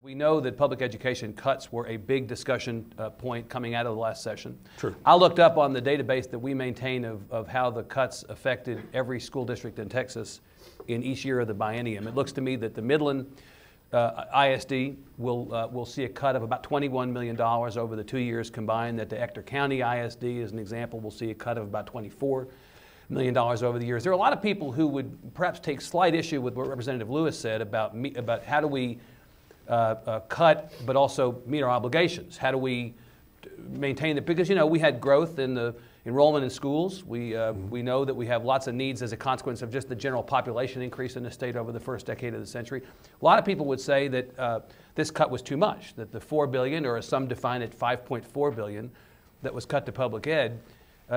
We know that public education cuts were a big discussion point coming out of the last session. True. I looked up on the database that we maintain of how the cuts affected every school district in Texas in each year of the biennium. It looks to me that the Midland ISD will see a cut of about $21 million over the 2 years combined, that the Ector County ISD, as an example, will see a cut of about $24 million over the years. There are a lot of people who would perhaps take slight issue with what Representative Lewis said about how do we cut but also meet our obligations. How do we maintain it? Because, you know, we had growth in the enrollment in schools. We know that we have lots of needs as a consequence of just the general population increase in the state over the first decade of the century. A lot of people would say that this cut was too much, that the $4 billion, or as some define it, $5.4 billion that was cut to public ed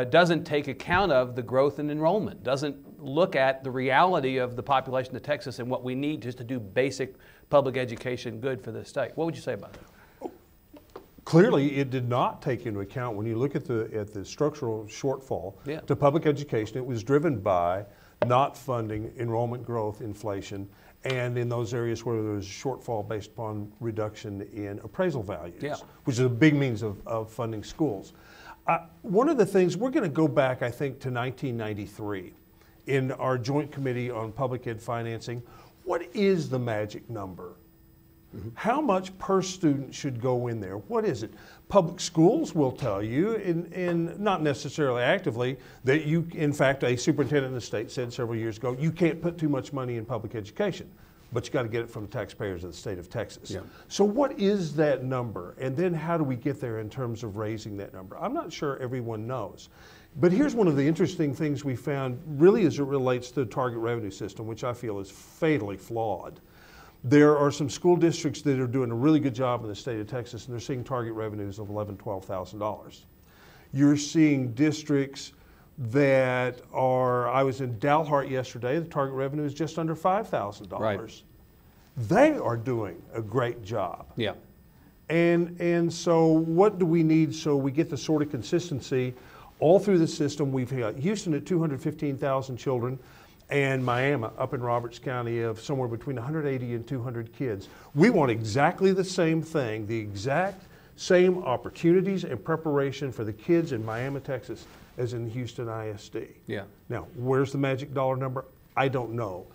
doesn't take account of the growth in enrollment, doesn't look at the reality of the population of Texas and what we need just to do basic public education good for the state. What would you say about that? Clearly, it did not take into account, when you look at the structural shortfall to public education, it was driven by not funding enrollment growth, inflation, and in those areas where there was a shortfall based upon reduction in appraisal values, which is a big means of funding schools. One of the things, we're going to go back, I think, to 1993 in our Joint Committee on Public Ed Financing. What is the magic number? How much per student should go in there? What is it? Public schools will tell you, and not necessarily actively, that you, in fact, a superintendent in the state said several years ago, you can't put too much money in public education, but you got to get it from the taxpayers of the state of Texas. So what is that number? And then how do we get there in terms of raising that number? I'm not sure everyone knows. But here's one of the interesting things we found, really as it relates to the target revenue system, which I feel is fatally flawed. There are some school districts that are doing a really good job in the state of Texas, and they're seeing target revenues of $11,000, $12,000. You're seeing districts that are, I was in Dalhart yesterday, the target revenue is just under $5,000. Right. They are doing a great job. Yeah. And so what do we need so we get the sort of consistency all through the system? We've got Houston at 215,000 children, and Miami up in Roberts County of somewhere between 180 and 200 kids. We want exactly the same thing, the exact same opportunities and preparation for the kids in Miami, Texas, as in Houston ISD. Yeah. Now, where's the magic dollar number? I don't know,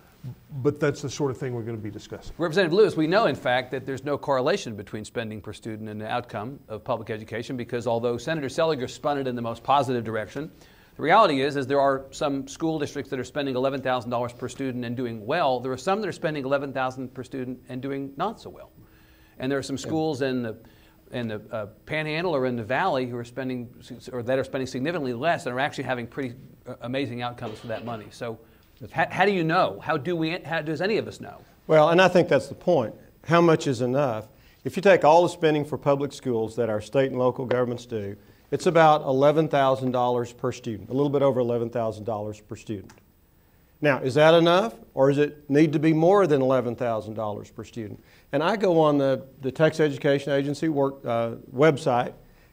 but that's the sort of thing we're going to be discussing. Representative Lewis, we know, in fact, that there's no correlation between spending per student and the outcome of public education, because although Senator Seliger spun it in the most positive direction, the reality is there are some school districts that are spending $11,000 per student and doing well. There are some that are spending $11,000 per student and doing not so well. And there are some schools in the Panhandle or in the Valley who are spending, or that are spending significantly less and are actually having pretty amazing outcomes for that money. So, how do you know? How does any of us know? Well, and I think that's the point. How much is enough? If you take all the spending for public schools that our state and local governments do, it's about $11,000 per student, a little bit over $11,000 per student. Now, is that enough, or does it need to be more than $11,000 per student? And I go on the Texas Education Agency website,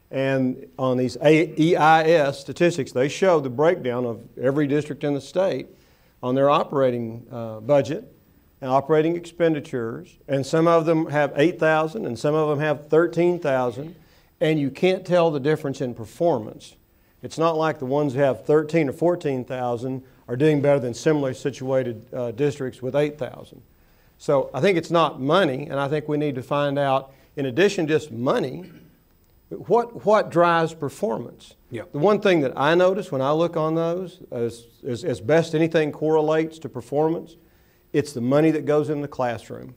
and on these EIS statistics, they show the breakdown of every district in the state on their operating budget and operating expenditures, and some of them have $8,000 and some of them have $13,000. And you can't tell the difference in performance. It's not like the ones who have 13 or 14,000 are doing better than similarly situated districts with 8,000. So I think it's not money, and I think we need to find out, in addition to just money, what drives performance. The one thing that I notice when I look on those, as best anything correlates to performance, it's the money that goes in the classroom.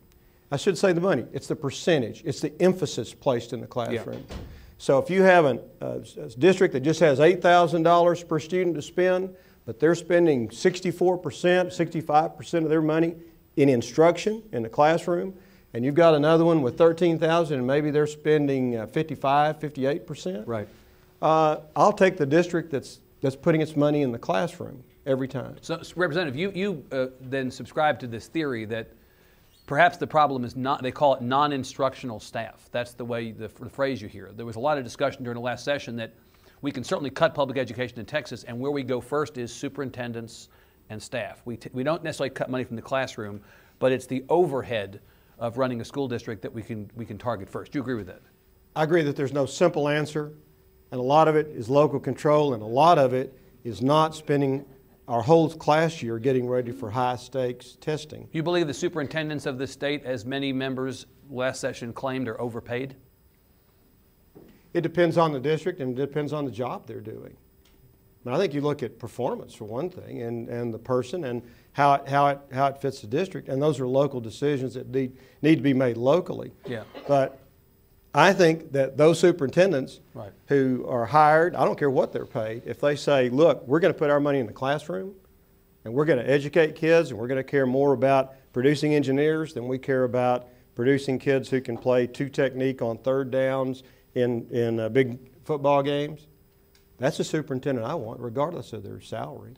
I should say the money. It's the percentage. It's the emphasis placed in the classroom. So if you have a district that just has $8,000 per student to spend, but they're spending 64%, 65% of their money in instruction in the classroom, and you've got another one with $13,000 and maybe they're spending 55, 58%. Right. I'll take the district that's putting its money in the classroom every time. So, Representative, you then subscribe to this theory that perhaps the problem is not, they call it non-instructional staff. That's the way, the phrase you hear. There was a lot of discussion during the last session that we can certainly cut public education in Texas, and where we go first is superintendents and staff. We don't necessarily cut money from the classroom, but it's the overhead of running a school district that we can target first. Do you agree with that? I agree that there's no simple answer, and a lot of it is local control, and a lot of it is not spending our whole class year getting ready for high-stakes testing. Do you believe the superintendents of the state, as many members last session claimed, are overpaid? It depends on the district and it depends on the job they're doing. I think you look at performance for one thing, and the person and how it fits the district, and those are local decisions that need to be made locally. Yeah. But I think that those superintendents right. who are hired, I don't care what they're paid, if they say, look, we're going to put our money in the classroom and we're going to educate kids and we're going to care more about producing engineers than we care about producing kids who can play two technique on third downs in big football games, that's the superintendent I want, regardless of their salary.